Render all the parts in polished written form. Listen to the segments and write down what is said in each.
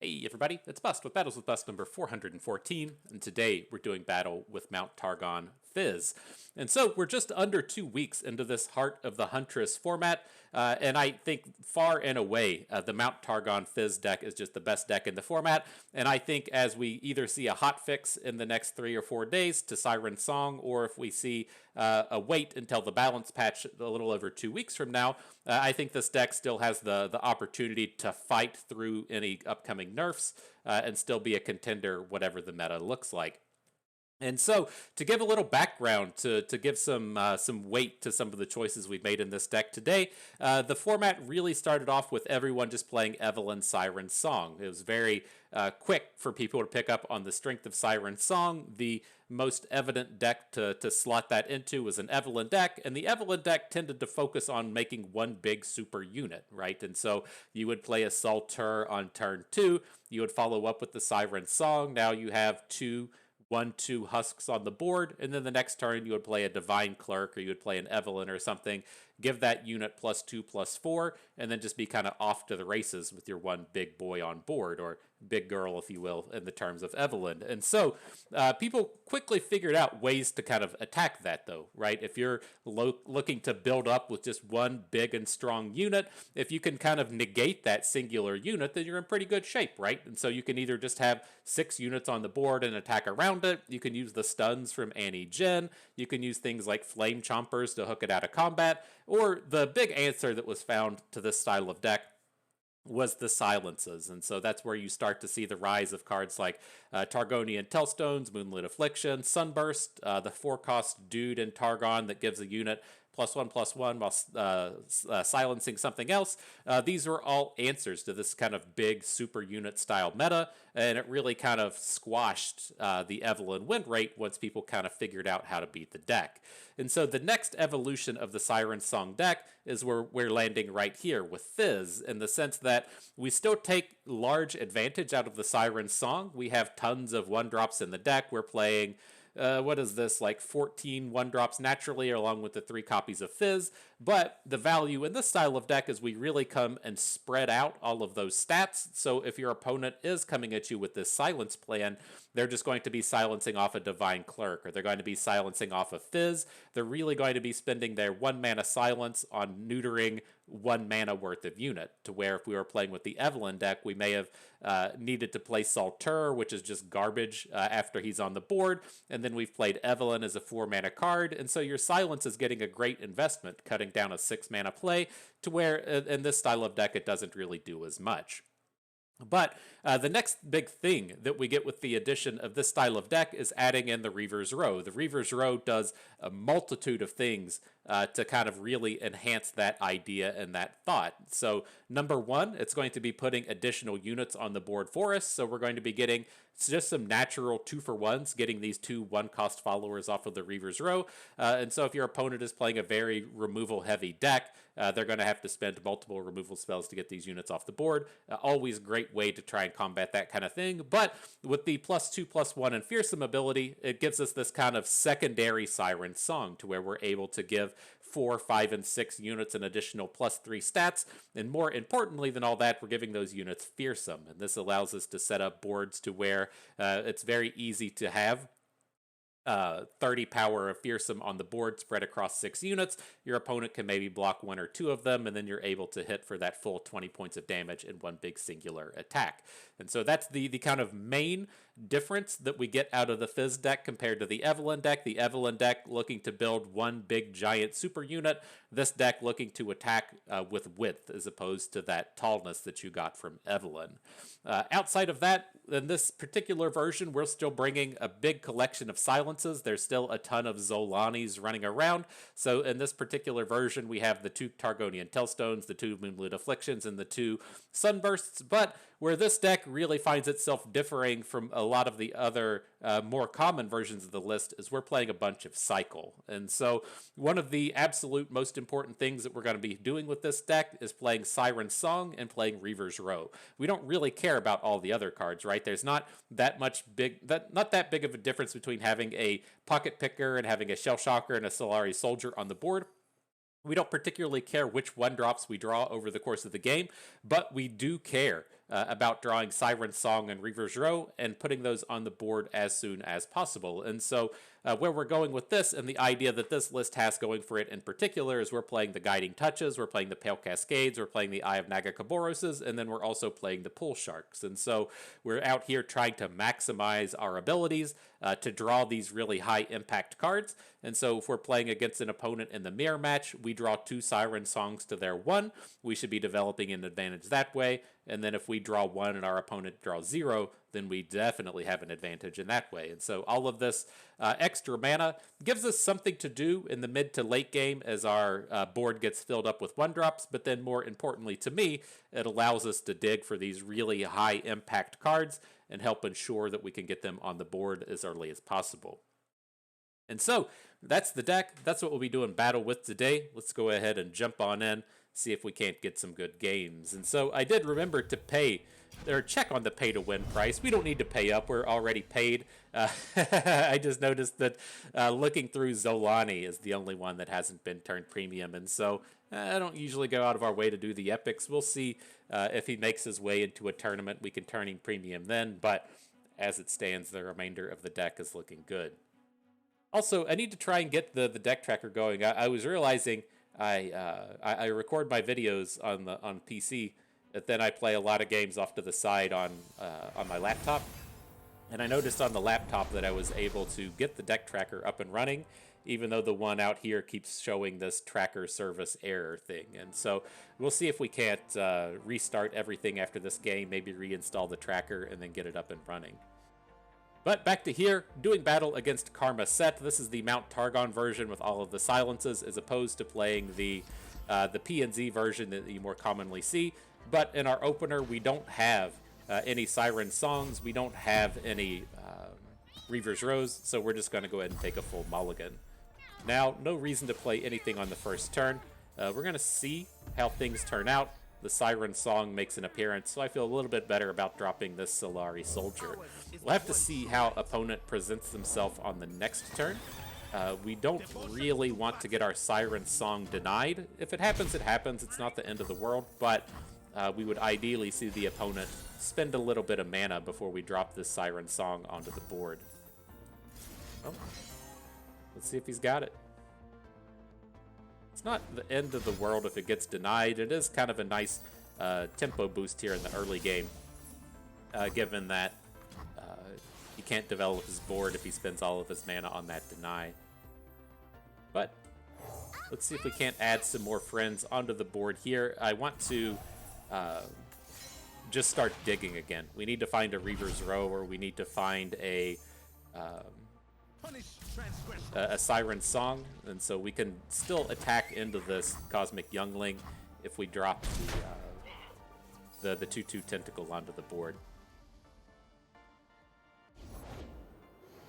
Hey everybody, it's Bust with Battles with Bust number 414, and today we're doing battle with Mount Targon Fizz. And so we're just under 2 weeks into this Heart of the Huntress format, and I think far and away the Mount Targon Fizz deck is just the best deck in the format, and I think as we either see a hot fix in the next 3 or 4 days to Siren Song, or if we see a wait until the balance patch a little over 2 weeks from now, I think this deck still has the opportunity to fight through any upcoming nerfs and still be a contender whatever the meta looks like. And so, to give a little background, to give some weight to some of the choices we've made in this deck today, the format really started off with everyone just playing Evelynn Siren Song. It was very quick for people to pick up on the strength of Siren Song. The most evident deck to slot that into was an Evelynn deck, and the Evelynn deck tended to focus on making one big super unit, right? And so you would play a Salter on turn 2, you would follow up with the Siren Song, now you have 2/1/2 husks on the board, and then the next turn you would play a Divine Clerk or you would play an Evelynn or something, give that unit +2/+4, and then just be kind of off to the races with your one big boy on board, or big girl, if you will, in the terms of Evelynn. And so people quickly figured out ways to kind of attack that, though, right? If you're looking to build up with just one big and strong unit, if you can kind of negate that singular unit, then you're in pretty good shape, right? And so you can either just have 6 units on the board and attack around it, you can use the stuns from Annie Jen, you can use things like Flame Chompers to hook it out of combat, or the big answer that was found to this style of deck was the silences. And so that's where you start to see the rise of cards like Targonian Tellstones, Moonlit Affliction, Sunburst, the 4-cost dude in Targon that gives a unit +1/+1 while silencing something else. These are all answers to this kind of big super unit style meta, and it really kind of squashed the Evelynn win rate once people kind of figured out how to beat the deck. And so the next evolution of the Siren Song deck is where we're landing right here with Fizz, in the sense that we still take large advantage out of the Siren Song. We have tons of 1-drops in the deck. We're playing what is this, like 14 1-drops naturally, along with the 3 copies of Fizz. But the value in this style of deck is we really come and spread out all of those stats. So if your opponent is coming at you with this silence plan, they're just going to be silencing off a Divine Clerk, or they're going to be silencing off a Fizz. They're really going to be spending their 1 mana silence on neutering 1 mana worth of unit, to where if we were playing with the Evelynn deck, we may have needed to play Salter, which is just garbage after he's on the board, and then we've played Evelynn as a 4 mana card, and so your silence is getting a great investment, cutting down a 6 mana play, to where in this style of deck it doesn't really do as much. But the next big thing that we get with the addition of this style of deck is adding in the Reaver's Row. The Reaver's Row does a multitude of things to kind of really enhance that idea and that thought. So number 1, it's going to be putting additional units on the board for us. So we're going to be getting just some natural 2-for-1s, getting these 2 1-cost followers off of the Reaver's Row. And so if your opponent is playing a very removal-heavy deck, they're going to have to spend multiple removal spells to get these units off the board. Always great way to try and combat that kind of thing. But with the +2/+1 and Fearsome ability, it gives us this kind of secondary Siren Song, to where we're able to give 4, 5, and 6 units an additional +3 stats. And more importantly than all that, we're giving those units Fearsome. And this allows us to set up boards to where it's very easy to have 30 power of Fearsome on the board spread across 6 units. Your opponent can maybe block 1 or 2 of them, and then you're able to hit for that full 20 points of damage in one big singular attack. And so that's the kind of main difference that we get out of the Fizz deck compared to the Evelynn deck. The Evelynn deck looking to build one big giant super unit. This deck looking to attack with width as opposed to that tallness that you got from Evelynn. Outside of that, in this particular version, we're still bringing a big collection of silences. There's still a ton of Xolaanis running around. So in this particular version, we have the 2 Targonian Tellstones, the 2 Moonlit Afflictions, and the 2 Sunbursts. But where this deck really finds itself differing from a lot of the other more common versions of the list is we're playing a bunch of Cycle. And so one of the absolute most important things that we're going to be doing with this deck is playing Siren Song and playing Reaver's Row. We don't really care about all the other cards, right? There's not that big of a difference between having a Pocket Picker and having a Shell Shocker and a Solari Soldier on the board. We don't particularly care which 1-drops we draw over the course of the game, but we do care about drawing Siren Song and Reaver's Row and putting those on the board as soon as possible. And so where we're going with this, and the idea that this list has going for it in particular, is we're playing the Guiding Touches, we're playing the Pale Cascades, we're playing the Eye of Nagakaboroses, and then we're also playing the Pool Sharks. And so we're out here trying to maximize our abilities to draw these really high impact cards. And so if we're playing against an opponent in the mirror match, we draw 2 Siren Songs to their 1. We should be developing an advantage that way. And then if we draw 1 and our opponent draws 0, then we definitely have an advantage in that way. And so all of this extra mana gives us something to do in the mid to late game as our board gets filled up with 1-drops. But then more importantly to me, it allows us to dig for these really high impact cards and help ensure that we can get them on the board as early as possible. And so that's the deck. That's what we'll be doing battle with today. Let's go ahead and jump on in, see if we can't get some good games. And so I did remember to pay, or check on the pay to win price. We don't need to pay up. We're already paid. I just noticed that looking through, Xolaani is the only one that hasn't been turned premium. And so I don't usually go out of our way to do the epics. We'll see if he makes his way into a tournament. We can turn him premium then. But as it stands, the remainder of the deck is looking good. Also, I need to try and get the deck tracker going. I was realizing I record my videos on PC, but then I play a lot of games off to the side on my laptop. And I noticed on the laptop that I was able to get the deck tracker up and running, even though the one out here keeps showing this tracker service error thing. And so we'll see if we can't restart everything after this game, maybe reinstall the tracker and then get it up and running. But back to here, doing battle against Karma Sett. This is the Mount Targon version with all of the silences, as opposed to playing the PNZ version that you more commonly see. But in our opener, we don't have any Siren Songs. We don't have any Reaver's Rows, so we're just going to go ahead and take a full mulligan. Now, no reason to play anything on the first turn. We're going to see how things turn out. The Siren Song makes an appearance, so I feel a little bit better about dropping this Solari Soldier. We'll have to see how opponent presents themselves on the next turn. We don't really want to get our Siren Song denied. If it happens, it happens. It's not the end of the world, but we would ideally see the opponent spend a little bit of mana before we drop this Siren Song onto the board. Well, let's see if he's got it. It's not the end of the world if it gets denied. It is kind of a nice tempo boost here in the early game, given that he can't develop his board if he spends all of his mana on that deny. But let's see if we can't add some more friends onto the board here. I want to just start digging again. We need to find a Reaver's Row, or we need to find a Siren Song, and so we can still attack into this Cosmic Youngling if we drop the 2/2 Tentacle onto the board.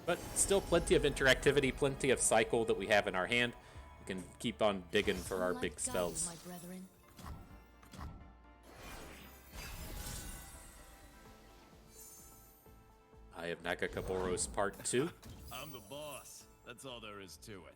But still plenty of interactivity, plenty of cycle that we have in our hand. We can keep on digging for our big spells. Eye of Nagakaboros Part 2. I'm the boss. That's all there is to it.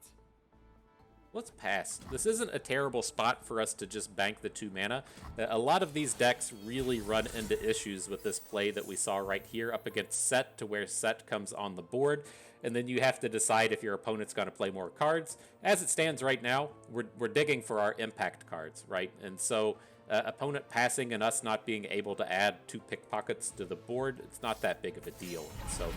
Let's pass. This isn't a terrible spot for us to just bank the 2 mana. A lot of these decks really run into issues with this play that we saw right here up against Sett, to where Sett comes on the board, and then you have to decide if your opponent's going to play more cards. As it stands right now, we're digging for our impact cards, right? And so opponent passing and us not being able to add 2 pickpockets to the board, it's not that big of a deal. So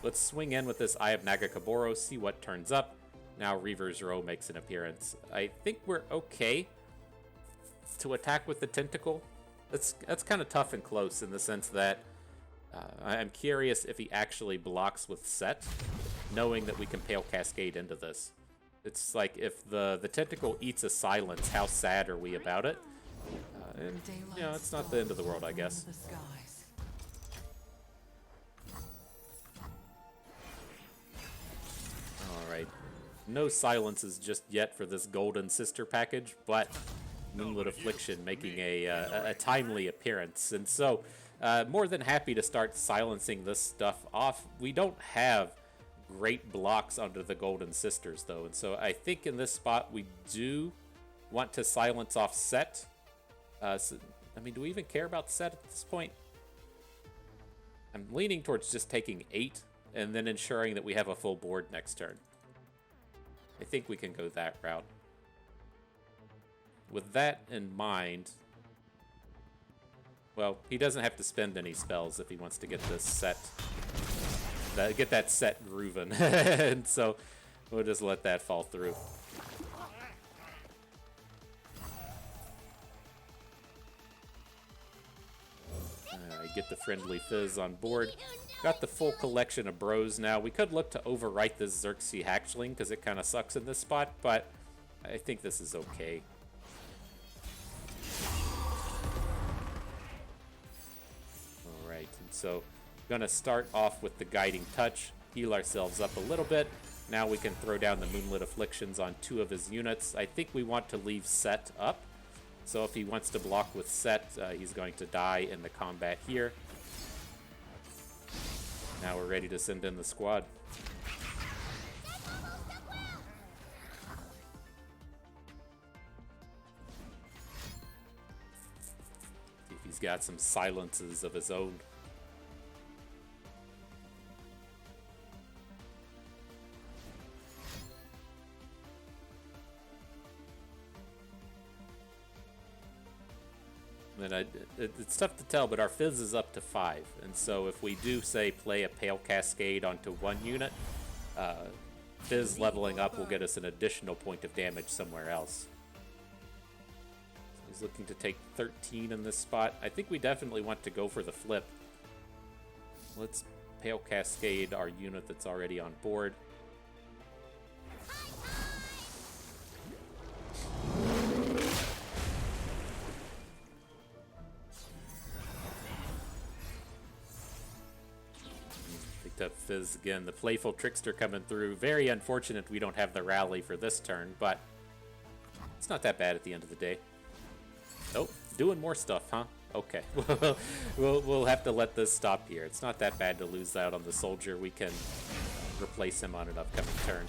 let's swing in with this Eye of Nagakaboros, see what turns up. Now Reaver's Row makes an appearance. I think we're okay to attack with the Tentacle. That's kind of tough and close in the sense that I'm curious if he actually blocks with Sett, knowing that we can Pale Cascade into this. It's like if the Tentacle eats a silence, how sad are we about it? And, you know, it's not the end of the world, I guess. Alright. No silences just yet for this Golden Sister package, but Moonlit Affliction making a timely appearance. And so, more than happy to start silencing this stuff off. We don't have great blocks under the Golden Sisters, though. And so I think in this spot we do want to silence off Sett. I mean, do we even care about Sett at this point? I'm leaning towards just taking 8 and then ensuring that we have a full board next turn. I think we can go that route. With that in mind, well, he doesn't have to spend any spells if he wants to get this set, get that set grooving. And so we'll just let that fall through. Get the friendly Fizz on board. Got the full collection of bros now. We could look to overwrite this Xerxes Hatchling because it kind of sucks in this spot, but I think this is okay. Alright, and so gonna start off with the Guiding Touch, heal ourselves up a little bit. Now we can throw down the Moonlit Afflictions on 2 of his units. I think we want to leave Sett up. So if he wants to block with Sett, he's going to die in the combat here. Now we're ready to send in the squad. See if he's got some silences of his own. And it's tough to tell, but our Fizz is up to 5. And so if we do, say, play a Pale Cascade onto 1 unit, Fizz leveling up will get us an additional point of damage somewhere else. So he's looking to take 13 in this spot. I think we definitely want to go for the flip. Let's Pale Cascade our unit that's already on board. Up Fizz again, the Playful Trickster coming through. Very unfortunate we don't have the rally for this turn, but it's not that bad at the end of the day. Oh, doing more stuff, huh? Okay, we'll have to let this stop here. It's not that bad to lose out on the soldier. We can replace him on an upcoming turn.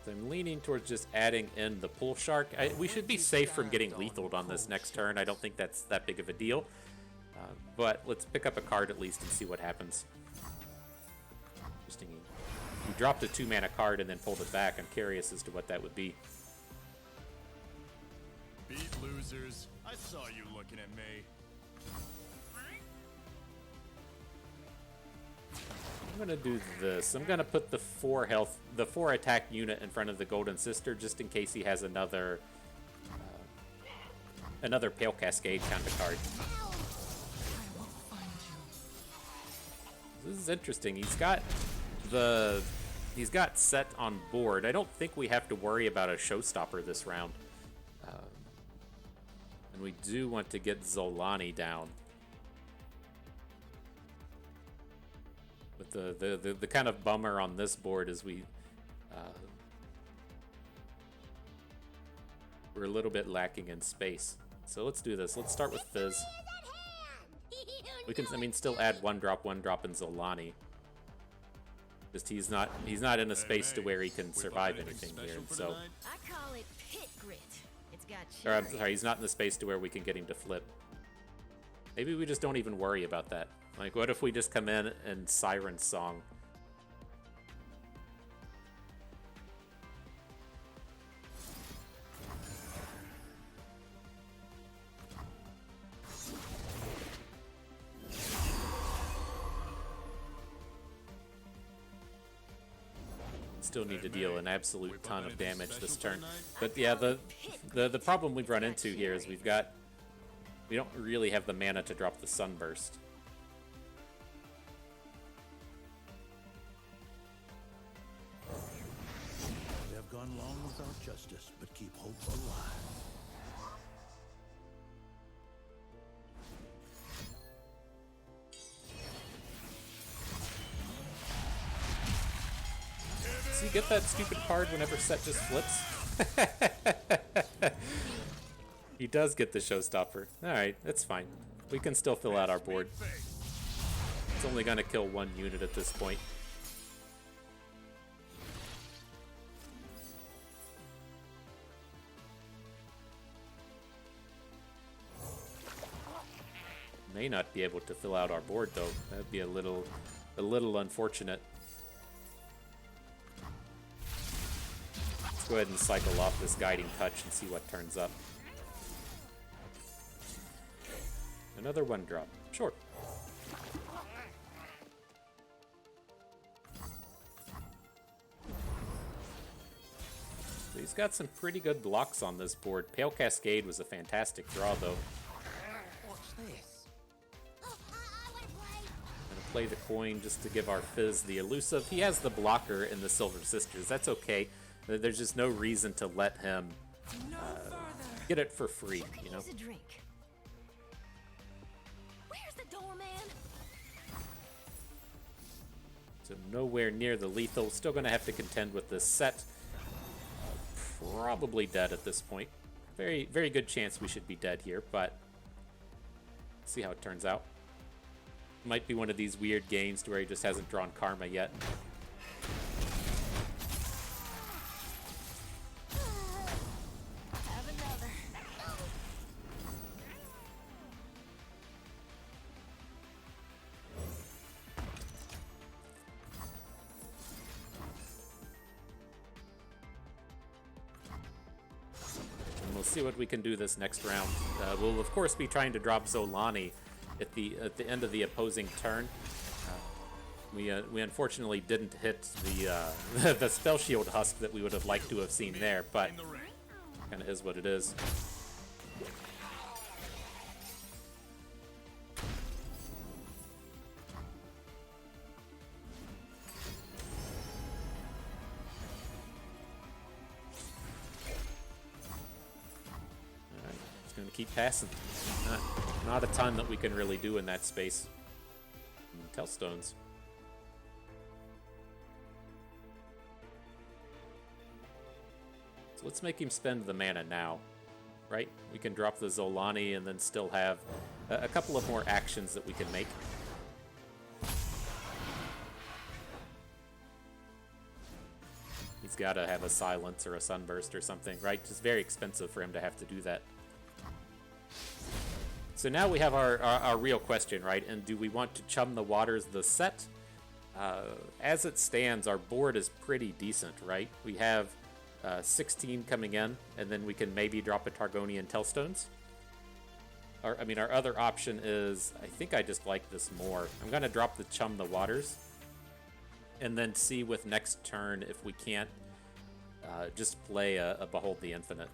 I'm leaning towards just adding in the Pull Shark. We should be safe from getting lethaled on this next turn. I don't think that's that big of a deal. But let's pick up a card at least and see what happens. Interesting. He dropped a 2-mana card and then pulled it back. I'm curious as to what that would be. Beat losers. I saw you looking at me. I'm gonna do this. I'm gonna put the 4 attack unit in front of the Golden Sister just in case he has another Pale Cascade kind of card. This is interesting. He's got Sett on board. I don't think we have to worry about a showstopper this round, and we do want to get Xolaani down. But the kind of bummer on this board is we're a little bit lacking in space. So let's do this. Let's start with Fizz. We can, still add 1-drop in Xolaani. Just he's not in a space to where he can survive anything here. So, I call it pit grit. It's got or I'm sorry, he's not in the space to where we can get him to flip. Maybe we just don't even worry about that. Like, what if we just come in and Siren Song? Still need to deal an absolute ton of damage this turn. But yeah, the problem we've run into here is we don't really have the mana to drop the Sunburst. We have gone long without justice, but keep hope alive. So you get that stupid card whenever Sett just flips? He does get the showstopper. Alright, that's fine. We can still fill out our board. It's only going to kill 1 unit at this point. May not be able to fill out our board though. That'd be a little unfortunate. Let's go ahead and cycle off this guiding touch and see what turns up. Another one drop. Sure. So he's got some pretty good blocks on this board. Pale Cascade was a fantastic draw though. What's this? Gonna play the coin just to give our Fizz the elusive. He has the blocker in the Silver Sisters. That's okay. There's just no reason to let him get it for free, you know? Use a drink. Where's the doorman? So nowhere near the lethal. Still gonna have to contend with this Sett. Probably dead at this point. Very, very good chance we should be dead here, but see how it turns out. Might be one of these weird games to where he just hasn't drawn Karma yet. Have another. And we'll see what we can do this next round. We'll of course be trying to drop Xolaani at the end of the opposing turn. We unfortunately didn't hit the the spell shield husk that we would have liked to have seen there, but kind of is what it is. Alright, just gonna keep passing. Not a ton that we can really do in that space. Tellstones. So let's make him spend the mana now, right? We can drop the Xolaani and then still have a couple of more actions that we can make. He's got to have a silence or a sunburst or something, right? Just very expensive for him to have to do that. So now we have our real question, right? And do we want to chum the waters the Sett? As it stands, our board is pretty decent, right? We have 16 coming in, and then we can maybe drop a Targonian Tellstones. Or, I mean, our other option is, I think I just like this more. I'm going to drop the Chum the Waters, and then see with next turn if we can't just play a Behold the Infinite.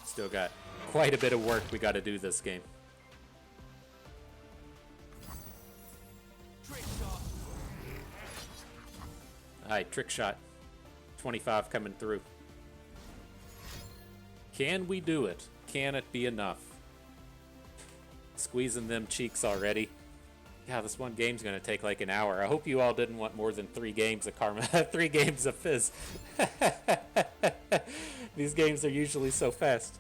Still got quite a bit of work we got to do this game. Alright, trick shot. 25 coming through. Can we do it? Can it be enough? Squeezing them cheeks already. Yeah, this one game's gonna take like an hour. I hope you all didn't want more than 3 games of Karma, 3 games of Fizz. These games are usually so fast.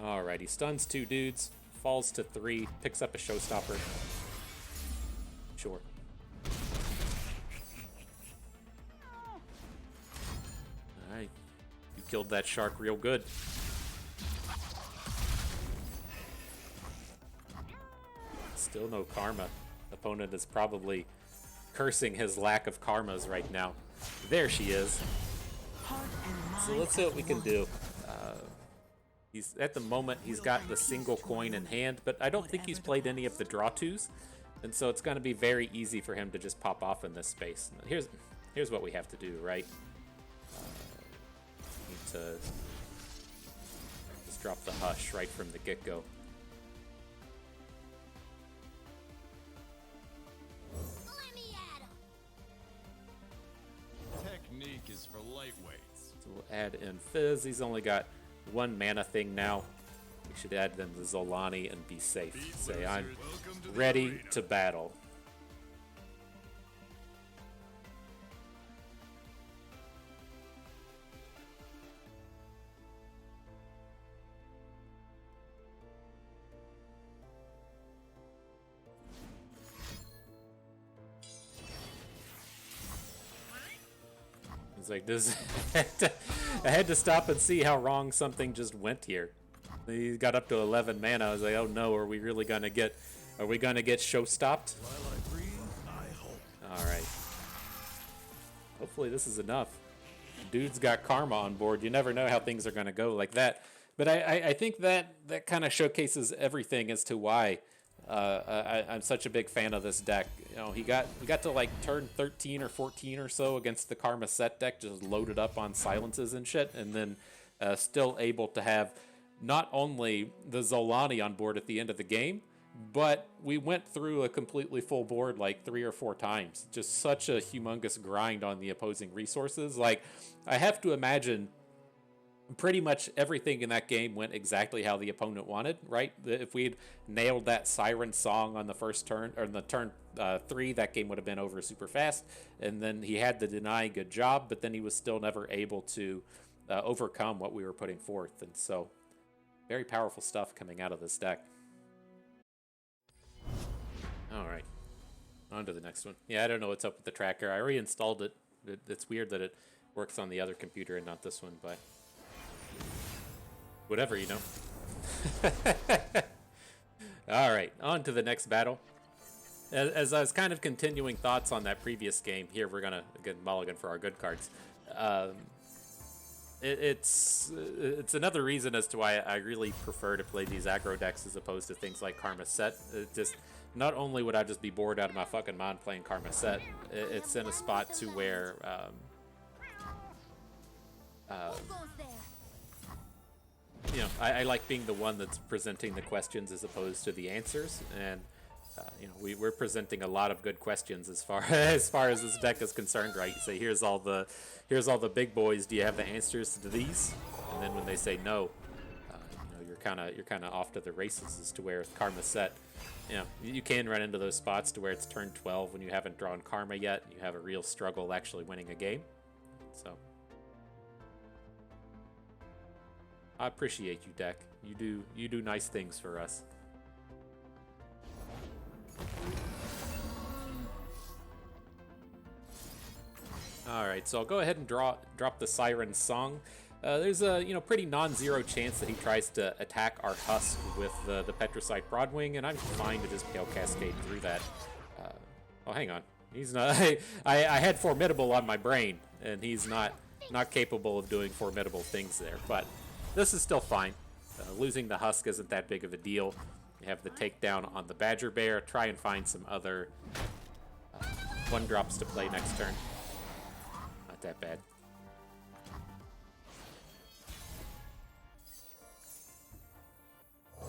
Alright, he stuns 2 dudes, falls to 3, picks up a showstopper. Sure. Alright, you killed that shark real good. Still no karma. Opponent is probably cursing his lack of karmas right now. There she is. So let's see what we can do. He's at the moment he's got the single coin in hand, but I don't think he's played any of the draw twos, and so it's going to be very easy for him to just pop off in this space. Here's what we have to do, right? Need to just drop the hush right from the get-go. Technique is for lightweights. So we'll add in Fizz. He's only got 1 mana thing now. We should add them to Xolaani and be safe. Say, I'm ready to battle. was like, this. I had to stop and see how wrong something just went here. He got up to 11 mana. I was like, oh no, are we really gonna get? Are we gonna get show stopped? While I breathe, I hope. All right. Hopefully this is enough. Dude's got karma on board. You never know how things are gonna go like that. But I think that kind of showcases everything as to why I'm such a big fan of this deck. You know, he got to like turn 13 or 14 or so against the Karma Sett deck, just loaded up on silences and shit, and then still able to have not only the Xolaani on board at the end of the game, but we went through a completely full board like 3 or 4 times. Just such a humongous grind on the opposing resources. Like, I have to imagine pretty much everything in that game went exactly how the opponent wanted, right? If we'd nailed that Siren song on the first turn, or in the turn 3, that game would have been over super fast. And then he had the deny, good job, but then he was still never able to overcome what we were putting forth. And so, very powerful stuff coming out of this deck. All right, on to the next one. Yeah, I don't know what's up with the tracker. I reinstalled it. It's weird that it works on the other computer and not this one, but whatever, you know. All right, on to the next battle. As I was kind of continuing thoughts on that previous game, here we're gonna get mulligan for our good cards. It's another reason as to why I really prefer to play these aggro decks as opposed to things like Karma Sett. It just, not only would I just be bored out of my fucking mind playing Karma Sett, it's in a spot to where you know, I like being the one that's presenting the questions as opposed to the answers, and you know, we're presenting a lot of good questions as far as this deck is concerned, right? You say, here's all the big boys. Do you have the answers to these? And then when they say no, you know, you're kind of off to the races as to where with Karma Sett, you know, you can run into those spots to where it's turn 12 when you haven't drawn karma yet, and you have a real struggle actually winning a game. So I appreciate you, deck. You do nice things for us. All right, so I'll go ahead and drop the Siren song. There's a pretty non-zero chance that he tries to attack our Husk with the Petricite Broadwing, and I'm fine to just Pale Cascade through that. Oh, hang on, he's not. I had Formidable on my brain, and he's not capable of doing formidable things there. But this is still fine. Losing the Husk isn't that big of a deal. You have the takedown on the Badger Bear. Try and find some other 1-drops to play next turn. Not that bad.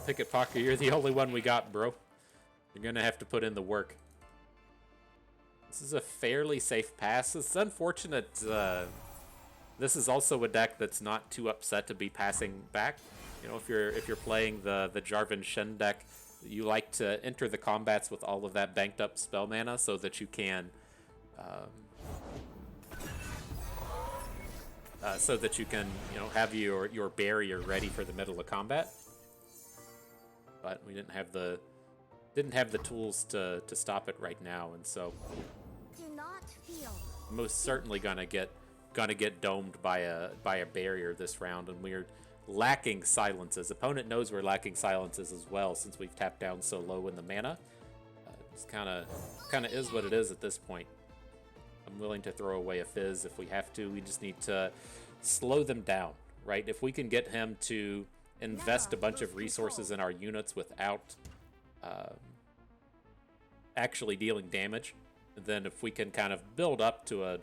Picket Pocket, you're the only one we got, bro. You're gonna have to put in the work. This is a fairly safe pass. It's unfortunate. This is also a deck that's not too upset to be passing back. You know, if you're playing the Jarvan Shen deck, you like to enter the combats with all of that banked up spell mana so that you can have your barrier ready for the middle of combat. But we didn't have the tools to stop it right now, and so Do not feel. most certainly gonna get domed by a barrier this round, and we're lacking silences. Opponent knows we're lacking silences as well, since we've tapped down so low in the mana. It's kind of is what it is at this point. I'm willing to throw away a Fizz if we have to. We just need to slow them down, right? If we can get him to invest a bunch of resources in our units without actually dealing damage, then if we can kind of build up to a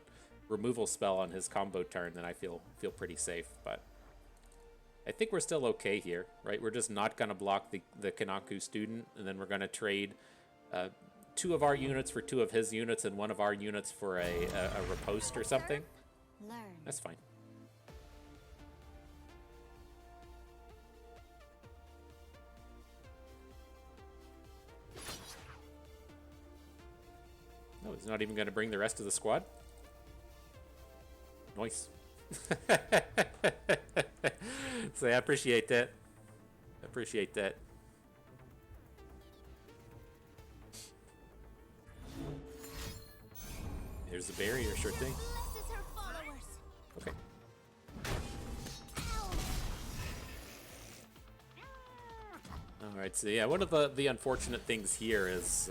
removal spell on his combo turn, then I feel pretty safe. But I think we're still okay here, right? We're just not going to block the Kanaku student, and then we're going to trade 2 of our units for 2 of his units and 1 of our units for a riposte or something. Learn. That's fine. No, he's not even going to bring the rest of the squad. Nice. So I appreciate that. I appreciate that. There's the barrier, sure thing. Blesses her followers. Alright, so yeah, one of the unfortunate things here is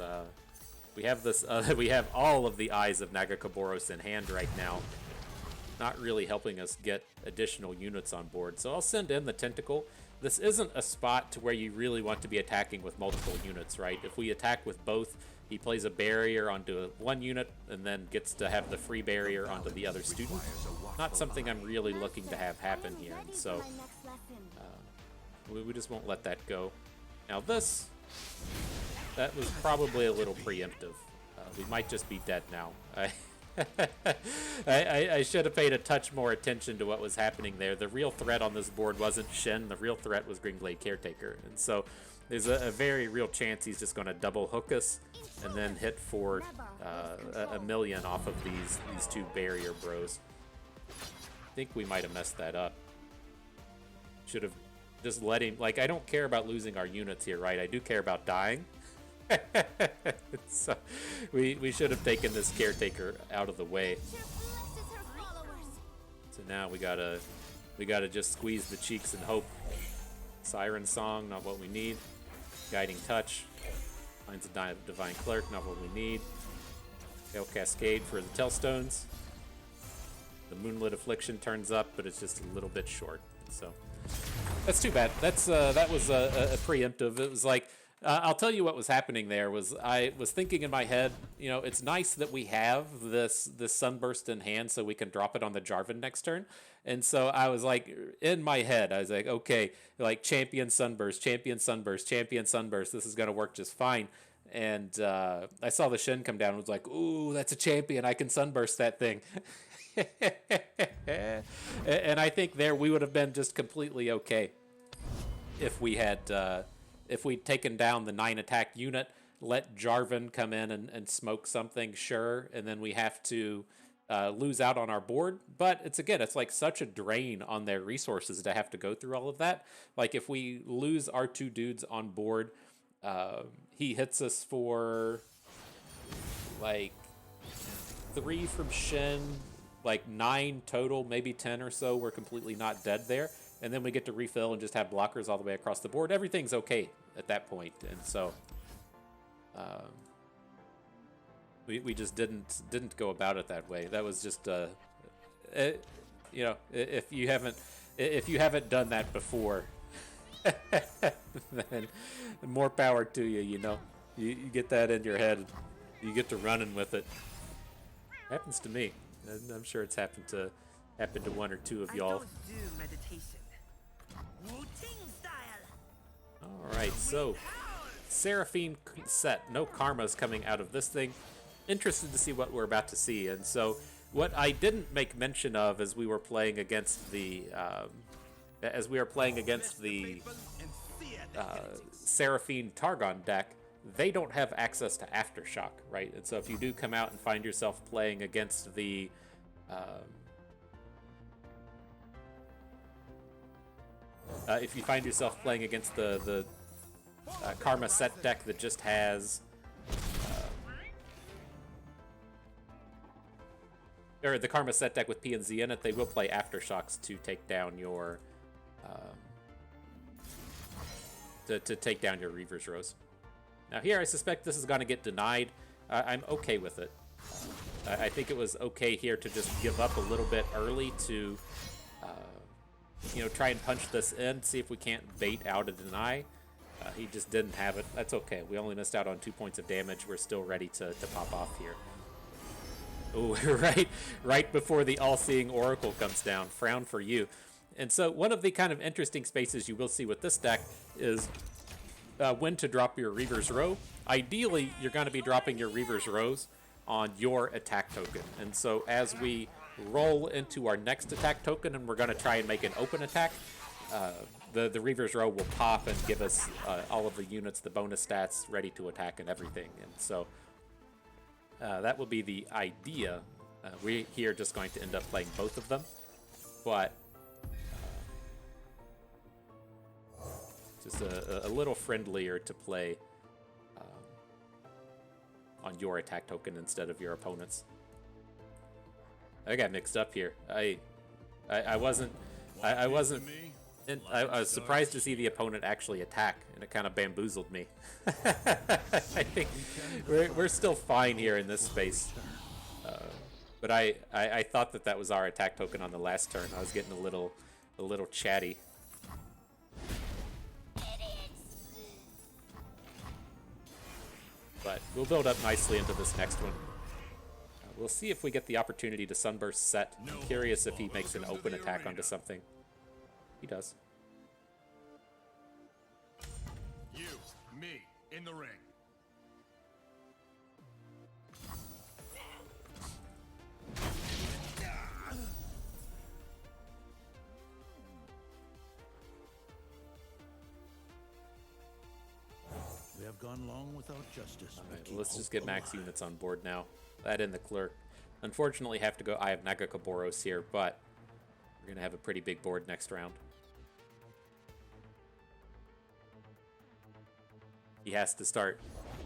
we have this we have all of the eyes of Nagakaboros in hand right now, not really helping us get additional units on board. So I'll send in the Tentacle. This isn't a spot to where you really want to be attacking with multiple units, right? If we attack with both, he plays a barrier onto one unit and then gets to have the free barrier onto the other student. Not something I'm really looking to have happen here. And so we just won't let that go. Now this, that was probably a little preemptive. We might just be dead now. I should have paid a touch more attention to what was happening there. The real threat on this board wasn't Shen. The real threat was Greenglade Caretaker. And so there's a very real chance he's just going to double hook us and then hit for a million off of these two barrier bros. I think we might have messed that up. Should have just let him... Like, I don't care about losing our units here, right? I do care about dying. So we should have taken this caretaker out of the way. So now we gotta just squeeze the cheeks and hope. Siren Song, not what we need. Guiding Touch finds a Divine Clerk, not what we need. Gale Cascade for the Tellstones. The Moonlit Affliction turns up, but it's just a little bit short. So that's too bad. That was a preemptive. It was like, I'll tell you what was happening there was I was thinking in my head, you know, it's nice that we have this Sunburst in hand so we can drop it on the Jarvan next turn. And so I was like, in my head, I was like, okay, like Champion Sunburst, Champion Sunburst, Champion Sunburst. This is going to work just fine. And I saw the Shen come down and was like, ooh, that's a champion. I can Sunburst that thing. And I think there we would have been just completely okay if we had... if we'd taken down the 9 attack unit, let Jarvan come in and smoke something, sure, and then we have to lose out on our board. But it's like such a drain on their resources to have to go through all of that. Like if we lose our 2 dudes on board, he hits us for like 3 from Shen, like 9 total, maybe 10 or so. We're completely not dead there. And then we get to refill and just have blockers all the way across the board. Everything's okay at that point. And so we just didn't go about it that way. That was just you know, if you haven't done that before, then more power to you. You know, you get that in your head, you get to running with it. Happens to me. I'm sure it's happened to 1 or 2 of y'all. Alright, so Seraphine Sett, no karmas coming out of this thing. Interested to see what we're about to see. And so what I didn't make mention of as we were playing against the Seraphine Targon deck, they don't have access to Aftershock, right? And so if you do come out and find yourself playing against the if you find yourself playing against the Karma Sett deck that just has or the Karma Sett deck with P and Z in it, they will play Aftershocks to take down your to take down your Reaver's Rose. Now here I suspect this is going to get denied. I'm okay with it. I think it was okay here to just give up a little bit early to you know, try and punch this in, see if we can't bait out a deny. He just didn't have it. That's okay. We only missed out on 2 points of damage. We're still ready to pop off here. Oh, right before the all-seeing Oracle comes down. Frown for you. And so one of the kind of interesting spaces you will see with this deck is when to drop your Reaver's Row. Ideally, you're going to be dropping your Reaver's Rows on your attack token. And so as we roll into our next attack token and we're going to try and make an open attack, the Reaver's Row will pop and give us all of the units, the bonus stats, ready to attack and everything. And so that will be the idea. We're here just going to end up playing both of them, but just a little friendlier to play on your attack token instead of your opponent's. I got mixed up here. I wasn't And I was surprised to see the opponent actually attack, and it kind of bamboozled me. I think we're still fine here in this space. But I thought that was our attack token on the last turn. I was getting a little chatty. But we'll build up nicely into this next one. We'll see if we get the opportunity to Sunburst Sett. I'm curious if he makes an open attack onto something. He does. You, me, in the ring. We have gone long without justice. Alright, well, let's just get max units on board now. That and the clerk. Unfortunately, have to go. I have Nagakaboros here, but we're gonna have a pretty big board next round. He has to start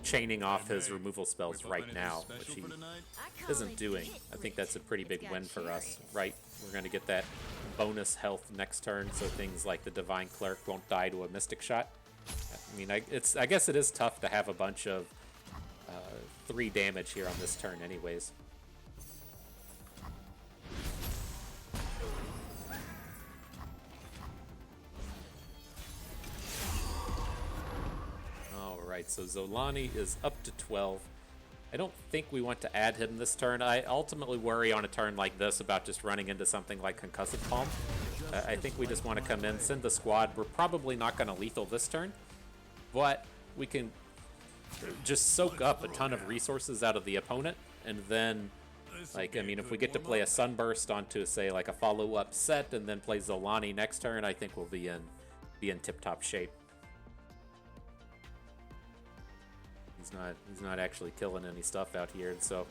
chaining off his removal spells right now, which he isn't doing. I think that's a pretty big win for us, right? We're going to get that bonus health next turn, so things like the Divine Clerk won't die to a Mystic Shot. I mean, I guess it is tough to have a bunch of 3 damage here on this turn anyways. Alright, so Xolaani is up to 12. I don't think we want to add him this turn. I ultimately worry on a turn like this about just running into something like Concussive Palm. I think we just want to come in, send the squad. We're probably not going to lethal this turn, but we can just soak up a ton of resources out of the opponent, and then, like, I mean, if we get to play a Sunburst onto, say, like a follow-up Sett, and then play Xolaani next turn, I think we'll be in tip-top shape. He's not actually killing any stuff out here, and so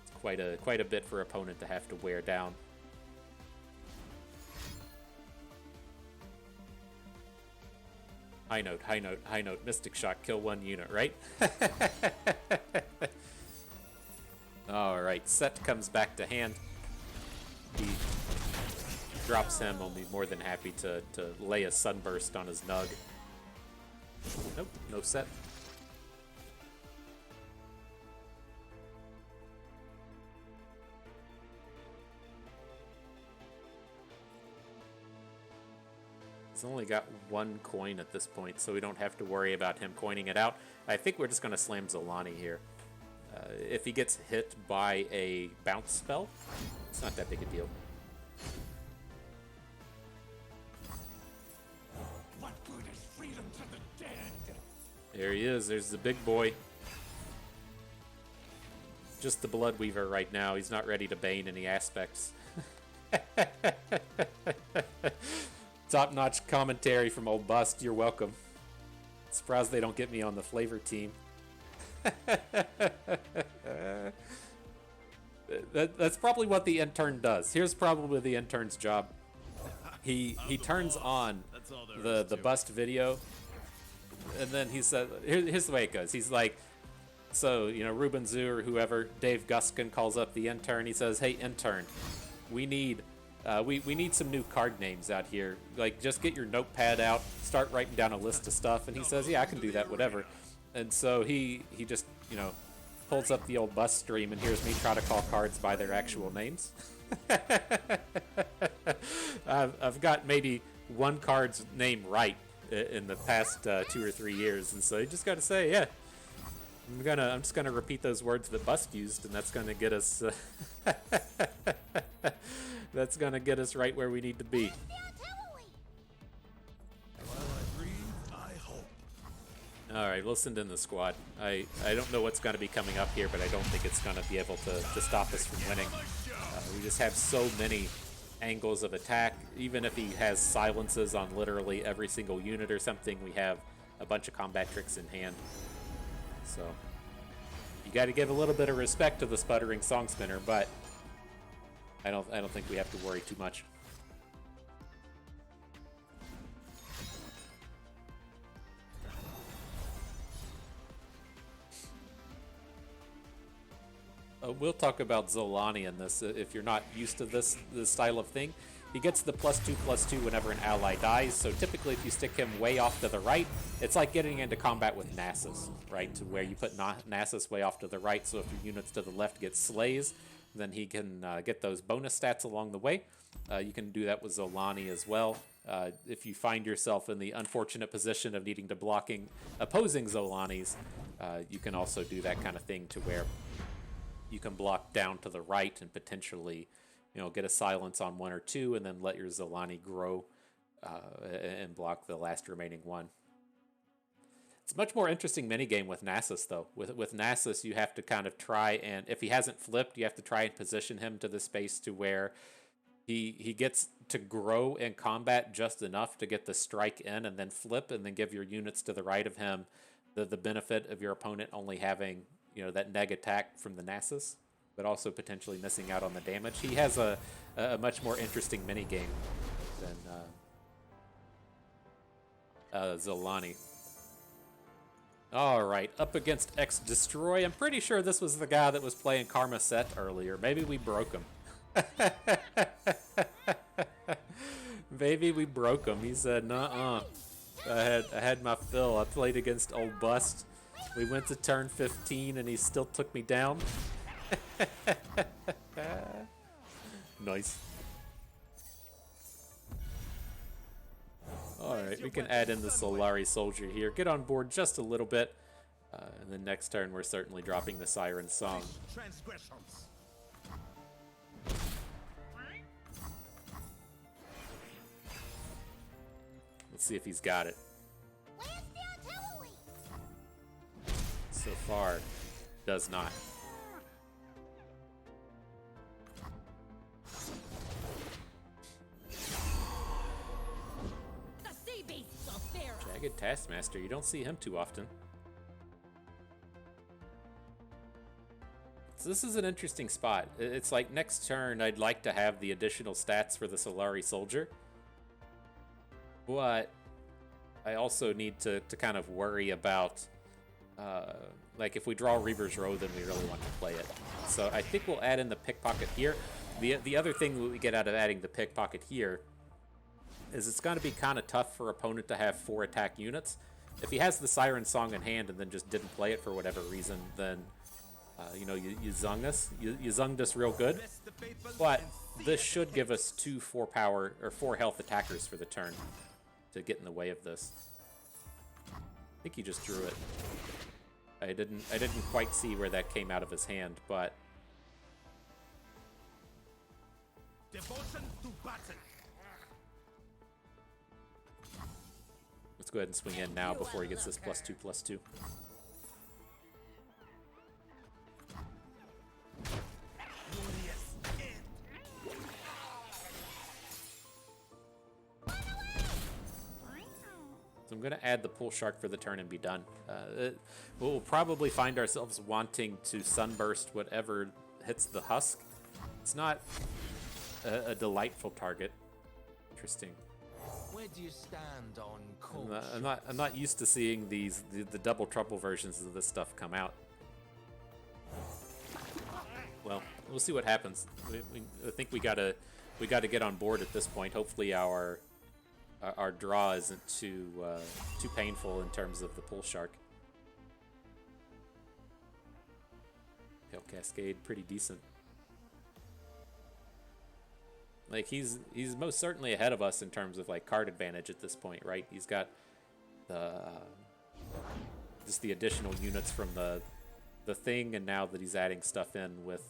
it's quite a bit for opponent to have to wear down. High note, high note, high note, Mystic Shot, kill 1 unit, right? Alright, Sett comes back to hand. He drops him. I'll be more than happy to lay a Sunburst on his Nug. Nope, no Sett. He's only got 1 coin at this point, so we don't have to worry about him coining it out. I think we're just going to slam Xolaani here. If he gets hit by a bounce spell, it's not that big a deal. There he is. There's the big boy. Just the Blood Weaver right now. He's not ready to bane any aspects. Top-notch commentary from old Bust. You're welcome. Surprised they don't get me on the flavor team. That's probably what the intern does. Here's probably the intern's job. He turns on the Bust video, and then he said, here's the way it goes. He's like, so, you know, Ruben Zoo or whoever, Dave Guskin calls up the intern. He says, hey, intern, we need some new card names out here. Like, just get your notepad out, start writing down a list of stuff. And he says, yeah, I can do that, whatever. And so he just, you know, pulls up the old Bust stream and hears me try to call cards by their actual names. I've got maybe 1 card's name right in the past 2 or 3 years, and so you just got to say, yeah, I'm just gonna repeat those words that Bust used, and that's gonna get us that's gonna get us right where we need to be. All right, we'll send in the squad. I don't know what's going to be coming up here, but I don't think it's going to be able to stop us from winning. We just have so many angles of attack. Even if he has silences on literally every single unit or something, we have a bunch of combat tricks in hand. So you got to give a little bit of respect to the Sputtering Song Spinner, but I don't think we have to worry too much. We'll talk about Xolaani in this. If you're not used to this style of thing, He gets the +2/+2 whenever an ally dies, so typically if you stick him way off to the right, it's like getting into combat with Nasus, right? To where you put Nasus way off to the right, so if your units to the left get slays, then he can get those bonus stats along the way. You can do that with Xolaani as well. If you find yourself in the unfortunate position of needing to blocking opposing Xolaanis, you can also do that kind of thing to where you can block down to the right and potentially, get a silence on 1 or 2 and then let your Xolaani grow and block the last remaining one. It's a much more interesting minigame with Nasus, though. With Nasus, you have to kind of try and, if he hasn't flipped, you have to try and position him to the space to where he gets to grow in combat just enough to get the strike in and then flip and then give your units to the right of him the benefit of your opponent only having, that neg attack from the Nasus, but also potentially missing out on the damage. He has a much more interesting minigame than Xolaani. Alright, up against X Destroy. I'm pretty sure this was the guy that was playing Karma Sett earlier. Maybe we broke him. Maybe we broke him. He said, nuh-uh. I had my fill. I played against old Bust. We went to turn 15 and he still took me down. Nice. Alright, we can add in the Solari Soldier here. Get on board just a little bit. And then next turn, we're certainly dropping the Siren Song. Let's see if he's got it. So far, does not. Jagged Taskmaster, you don't see him too often. So this is an interesting spot. It's like next turn I'd like to have the additional stats for the Solari Soldier. But I also need to kind of worry about, like if we draw Reaver's Row, then we really want to play it. So I think we'll add in the Pickpocket here. The other thing that we get out of adding the Pickpocket here is it's going to be kind of tough for opponent to have 4 attack units. If he has the Siren Song in hand and then just didn't play it for whatever reason, then, you zung us. You zunged us real good. But this should give us 2 4-power or 4 health attackers for the turn to get in the way of this. I think he just drew it. I didn't quite see where that came out of his hand, but Devotion to battle. let's go ahead and swing in now before he gets this +2/+2. So I'm going to add the Pool Shark for the turn and be done. We'll probably find ourselves wanting to Sunburst whatever hits the husk. It's not a delightful target. Interesting. Where do you stand on cold I'm not used to seeing the double trouble versions of this stuff come out. Well, we'll see what happens. I think we gotta get on board at this point. Hopefully our draw isn't too painful in terms of the Pool Shark. Pale Cascade, pretty decent. Like he's most certainly ahead of us in terms of like card advantage at this point, right? He's got just the additional units from the thing, and now that he's adding stuff in with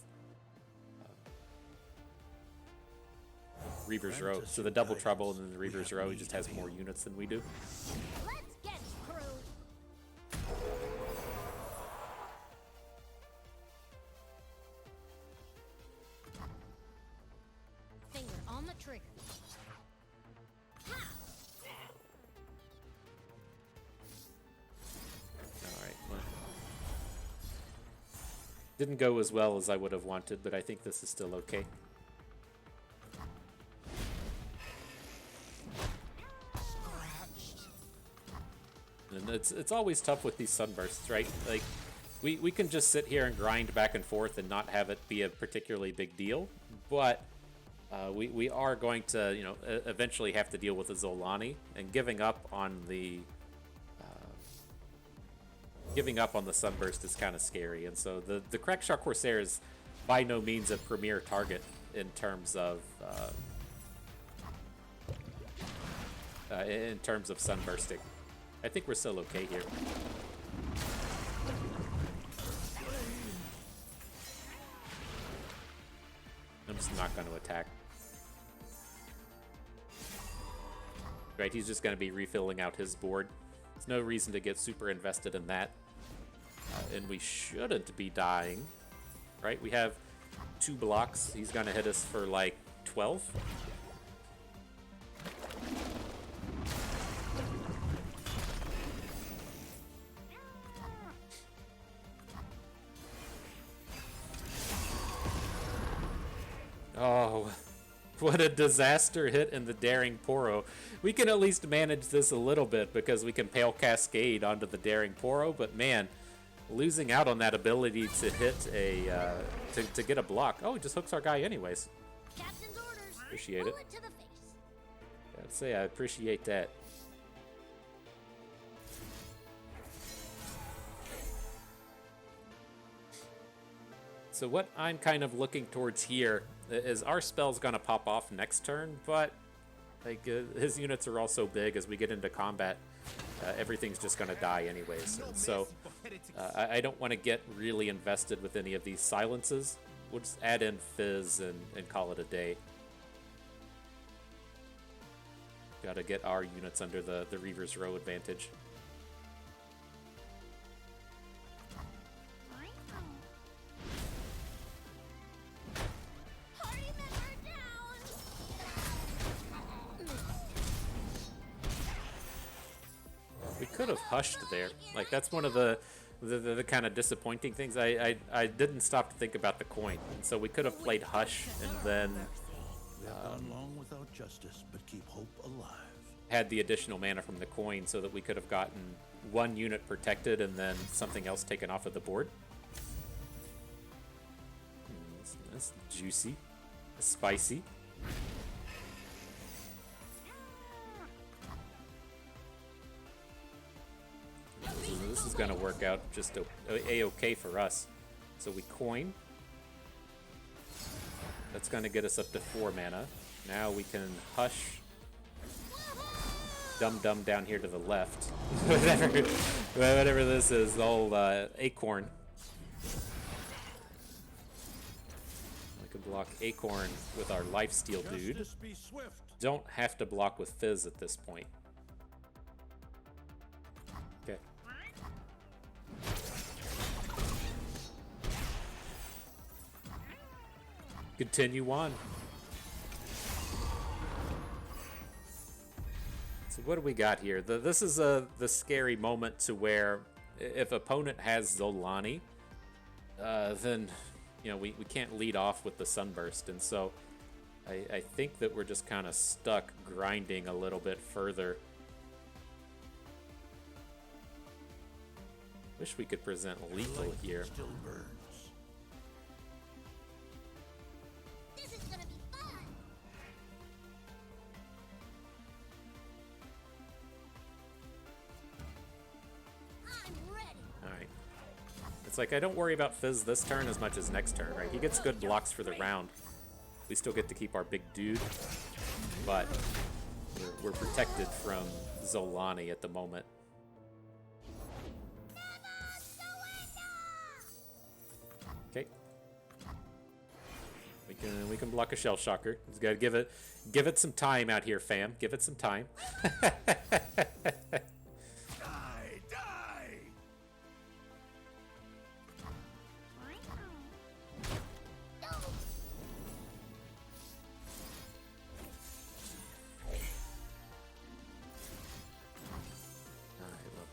Reaver's Row. So the double trouble and then the Reaver's Row, he just has more units than we do. Let's get screwed. Finger on the trigger. Alright, well, didn't go as well as I would have wanted, but I think this is still okay. And it's always tough with these sunbursts, right? Like, we can just sit here and grind back and forth and not have it be a particularly big deal, but we are going to, you know, eventually have to deal with the Xolaani, and giving up on the Sunburst is kind of scary. And so the Crackshot Corsair is by no means a premier target in terms of sunbursting. I think we're still okay here. I'm just not going to attack. Right, he's just going to be refilling out his board. There's no reason to get super invested in that. And we shouldn't be dying. Right, we have 2 blocks. He's going to hit us for like 12. Oh, what a disaster hit in the Daring Poro. We can at least manage this a little bit because we can Pale Cascade onto the Daring Poro, but man, losing out on that ability to hit a, to get a block. Oh, he just hooks our guy anyways. Captain's orders. Appreciate it. Bullet to the face. I'd say I appreciate that. So what I'm kind of looking towards here is our spell's gonna pop off next turn, but like his units are also big. As we get into combat, everything's just gonna die anyways. So I don't want to get really invested with any of these silences. We'll just add in Fizz and call it a day. Gotta get our units under the Reaver's Row advantage. We could have hushed there. Like, that's one of the kind of disappointing things. I didn't stop to think about the coin. So we could have played hush and then Gone long without justice, but keep hope alive. had the additional mana from the coin so that we could have gotten 1 unit protected and then something else taken off of the board. That's juicy. That's spicy. This is going to work out just a-okay for us. So we coin. That's going to get us up to 4 mana. Now we can hush. Dum-dum down here to the left. Whatever this is, the old Acorn. We can block Acorn with our Lifesteal dude. Justice be swift. Don't have to block with Fizz at this point. Okay. Continue on. So what do we got here? This is the scary moment to where if opponent has Xolaani, then you know we can't lead off with the Sunburst, and so I think that we're just kind of stuck grinding a little bit further. Wish we could present lethal here. Still burns. This is gonna be fun. I'm ready. Alright. It's like I don't worry about Fizz this turn as much as next turn, right? He gets good blocks for the round. We still get to keep our big dude, but we're protected from Xolaani at the moment. Okay. We can block a Shell Shocker. Just gotta give it some time out here, fam. Give it some time.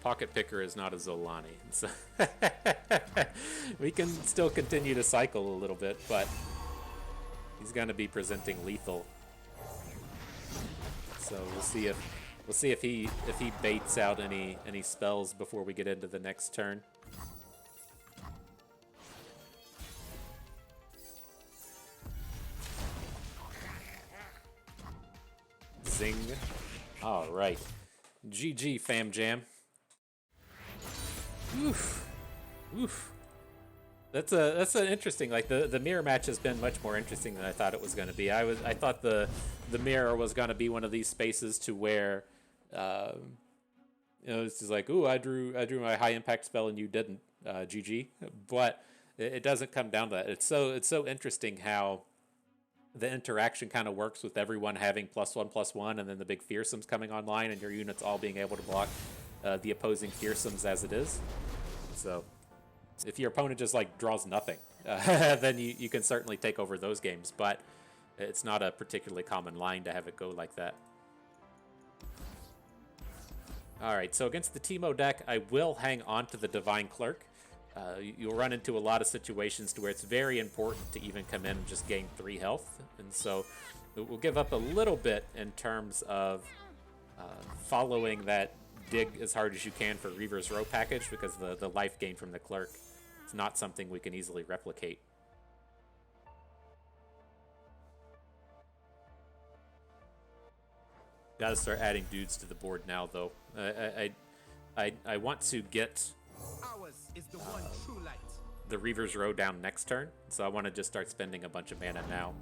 Pocket Picker is not a Xolaani, so we can still continue to cycle a little bit, but he's going to be presenting lethal. So we'll see if he baits out any spells before we get into the next turn. Zing. All right. GG, fam jam. Oof. Oof. That's an interesting, like the mirror match has been much more interesting than I thought it was going to be. I thought the mirror was going to be one of these spaces to where it's just like, ooh, I drew my high impact spell and you didn't, GG. But it doesn't come down to that. It's so interesting how the interaction kind of works with everyone having +1/+1 and then the big fearsomes coming online and your units all being able to block the opposing fearsomes as it is. So if your opponent just like draws nothing, then you can certainly take over those games, but it's not a particularly common line to have it go like that. All right, so against the Teemo deck, I will hang on to the Divine Clerk. You'll run into a lot of situations to where it's very important to even come in and just gain 3 health, and so we'll give up a little bit in terms of following that dig as hard as you can for Reaver's Row package, because the life gain from the Clerk is not something we can easily replicate. Gotta start adding dudes to the board now, though. I want to get Ours is the one true light. the Reaver's Row down next turn, so I want to just start spending a bunch of mana now.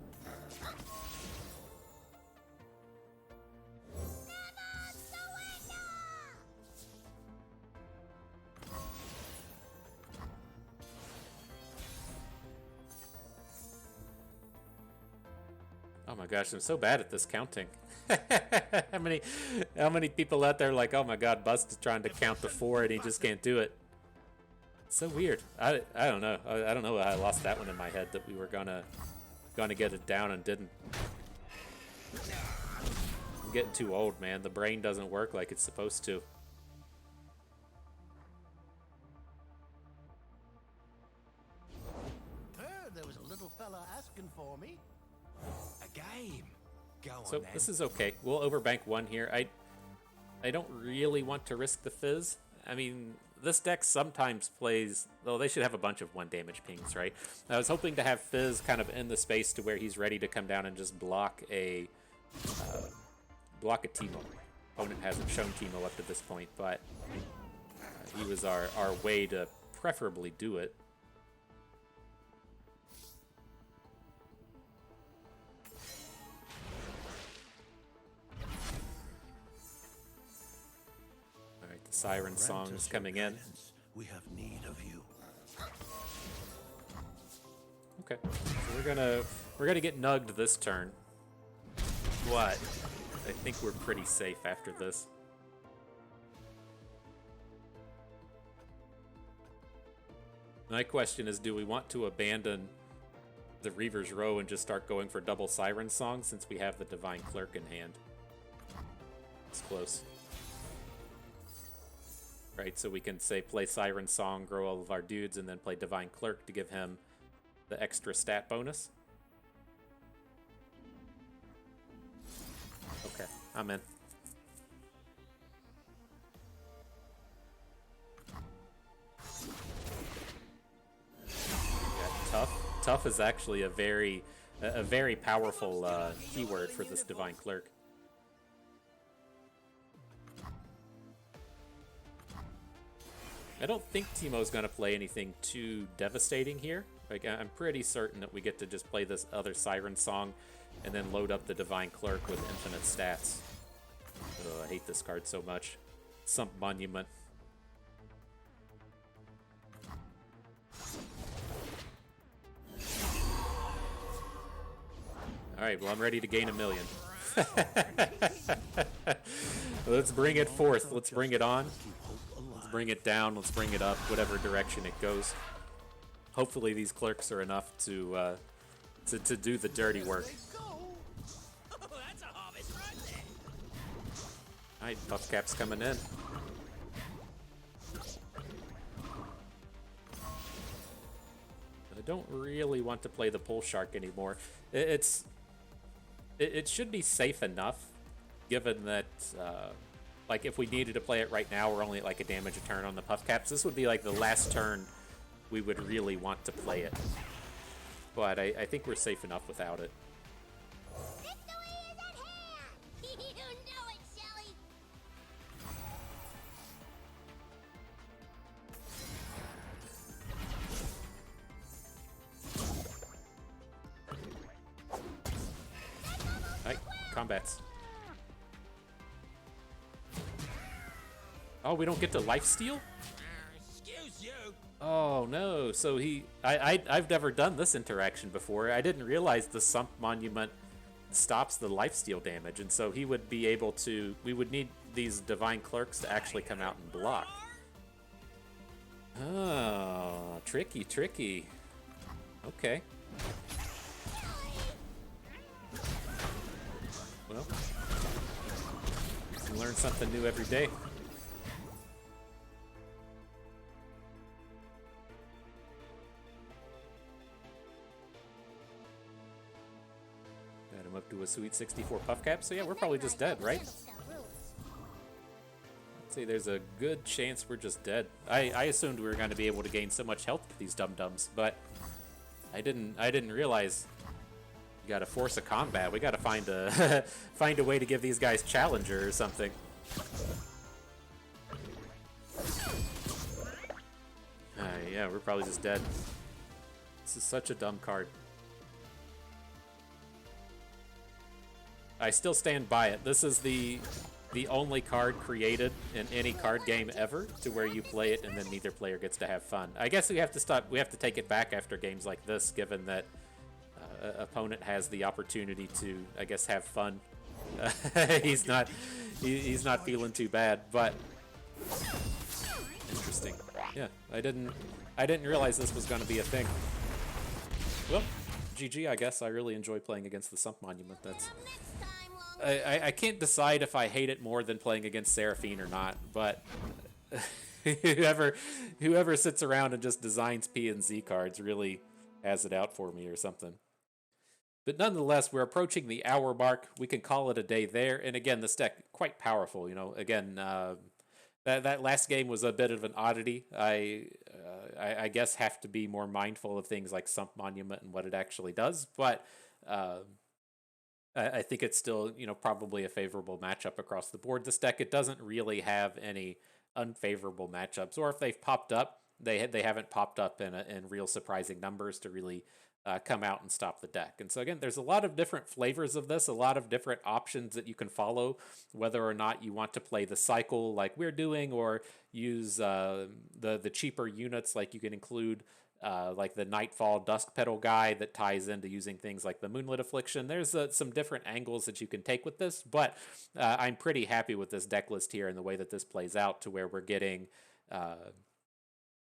Oh my gosh, I'm so bad at this counting. How many people out there are like, oh my god, Bust is trying to count to 4 and he just can't do it. It's so weird. I don't know. I don't know why I lost that one in my head, that we were gonna get it down and didn't. I'm getting too old, man. The brain doesn't work like it's supposed to. There was a little fella asking for me. A game. Go on, So then. this is okay. We'll overbank 1 here. I don't really want to risk the Fizz. I mean, this deck sometimes plays, though they should have a bunch of 1 damage pings, right? I was hoping to have Fizz kind of in the space to where he's ready to come down and just block a Teemo. Opponent hasn't shown Teemo up to this point, but he was our way to preferably do it. Siren Song Grant is us coming your in. guidance. We have need of you. Okay, so we're gonna get nugged this turn, but I think we're pretty safe after this. My question is, do we want to abandon the Reaver's Row and just start going for double Siren Song since we have the Divine Clerk in hand? It's close. Right, so we can say play Siren Song, grow all of our dudes, and then play Divine Clerk to give him the extra stat bonus. Okay, I'm in. Yeah, tough. Tough is actually a very powerful keyword for this Divine Clerk. I don't think Teemo's going to play anything too devastating here. Like, I'm pretty certain that we get to just play this other Siren Song and then load up the Divine Clerk with infinite stats. Oh, I hate this card so much. Sump Monument. Alright, well, I'm ready to gain 1 million. Let's bring it forth. Let's bring it on. Let's bring it down. Let's bring it up, whatever direction it goes. Hopefully these clerks are enough to do the dirty work. Alright, Puffcap's coming in. I don't really want to play the Pull Shark anymore. It should be safe enough, given that, like, if we needed to play it right now, we're only at, like, a damage a turn on the Puffcaps. This would be, like, the last turn we would really want to play it. But I think we're safe enough without it. Victory is at hand! You combats. Oh, we don't get to lifesteal? Excuse you. Oh no, so I've never done this interaction before. I didn't realize the Sump Monument stops the lifesteal damage, and so he would be able to, we would need these Divine Clerks to actually come out and block. Oh, tricky, tricky. Okay. Well, you learn something new every day. Got him up to a sweet 64 puff cap, so yeah, we're probably just dead, right? I'd say there's a good chance we're just dead. I assumed we were going to be able to gain so much health with these dum-dums, but I didn't realize you got to force a combat. We got to find a find a way to give these guys challenger or something. Yeah, we're probably just dead. This is such a dumb card. I still stand by it. This is the only card created in any card game ever to where you play it and then neither player gets to have fun. I guess we have to stop. We have to take it back after games like this, given that opponent has the opportunity to, I guess, have fun. He's not feeling too bad, but interesting. Yeah, I didn't realize this was going to be a thing. Well, GG, I guess. I really enjoy playing against the Sump Monument. That's. I can't decide if I hate it more than playing against Seraphine or not, but whoever sits around and just designs P and Z cards really has it out for me or something. But nonetheless, we're approaching the hour mark. We can call it a day there. And again, this deck quite powerful. You know, again, that last game was a bit of an oddity. I guess have to be more mindful of things like Sump Monument and what it actually does, but. I think it's still, you know, probably a favorable matchup across the board. This deck, it doesn't really have any unfavorable matchups, or if they've popped up, they haven't popped up in real surprising numbers to really come out and stop the deck. And so again, there's a lot of different flavors of this, a lot of different options that you can follow, whether or not you want to play the cycle like we're doing, or use the cheaper units, like you can include. Like the Nightfall Dusk Petal guy that ties into using things like the Moonlit Affliction. There's some different angles that you can take with this, but I'm pretty happy with this deck list here and the way that this plays out, to where we're getting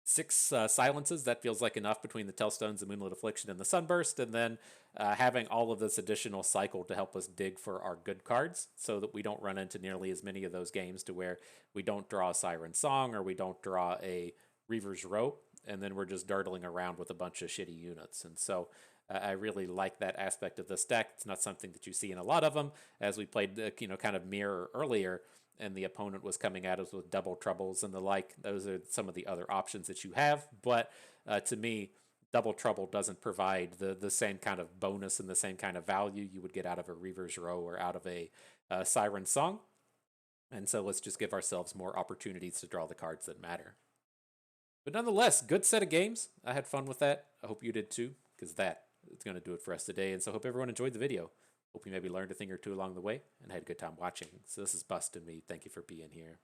6 silences. That feels like enough between the Tellstones, the Moonlit Affliction, and the Sunburst, and then having all of this additional cycle to help us dig for our good cards, so that we don't run into nearly as many of those games to where we don't draw a Siren Song or we don't draw a Reaver's Row, and then we're just dardling around with a bunch of shitty units. And so I really like that aspect of this deck. It's not something that you see in a lot of them, as we played, kind of mirror earlier, and the opponent was coming at us with double troubles and the like. Those are some of the other options that you have, but to me, double trouble doesn't provide the same kind of bonus and the same kind of value you would get out of a Reaver's Row or out of a Siren Song. And so let's just give ourselves more opportunities to draw the cards that matter. But nonetheless, good set of games. I had fun with that. I hope you did too, because that is going to do it for us today. And so I hope everyone enjoyed the video. Hope you maybe learned a thing or two along the way and had a good time watching. So this is Bust and me. Thank you for being here.